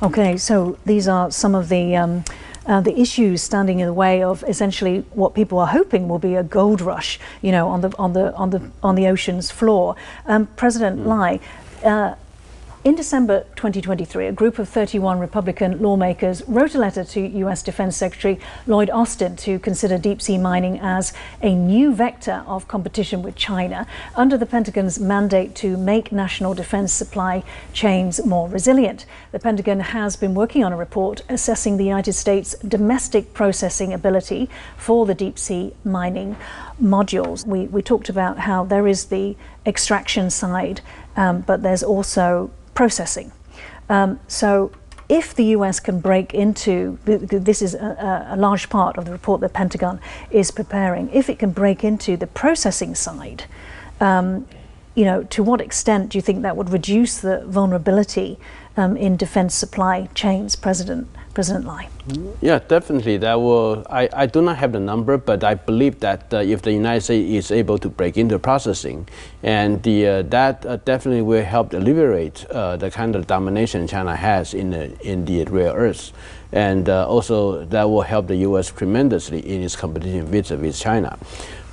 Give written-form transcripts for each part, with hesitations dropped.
Okay, so these are some of the issues standing in the way of essentially what people are hoping will be a gold rush, you know, on the ocean's floor. President Lai. In December 2023, a group of 31 Republican lawmakers wrote a letter to U.S. Defense Secretary Lloyd Austin to consider deep-sea mining as a new vector of competition with China under the Pentagon's mandate to make national defense supply chains more resilient. The Pentagon has been working on a report assessing the United States' domestic processing ability for the deep-sea mining modules. We talked about how there is the extraction side, but there's also processing. So if the US can break into, this is a large part of the report the Pentagon is preparing, if it can break into the processing side, you know, to what extent do you think that would reduce the vulnerability in defense supply chains, President Lai? Yeah, definitely. That will. I do not have the number, but I believe that if the United States is able to break into processing, and that definitely will help alleviate the kind of domination China has in the rare earths, and also that will help the U.S. tremendously in its competition with China.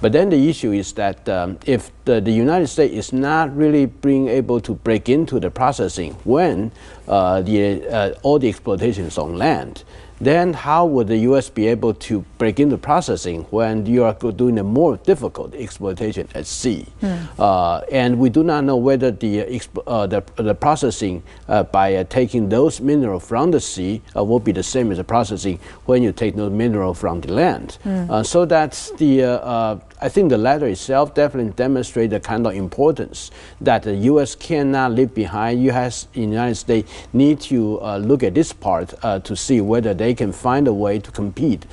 But then the issue is that if the United States is not really being able to break into the processing when all the exploitation is on land, then how would the U.S. be able to break into processing when you are doing a more difficult exploitation at sea? And we do not know whether the processing by taking those minerals from the sea will be the same as the processing when you take those minerals from the land. So that's I think the letter itself definitely demonstrates the kind of importance that the U.S. cannot leave behind. The United States need to look at this part to see whether they can find a way to compete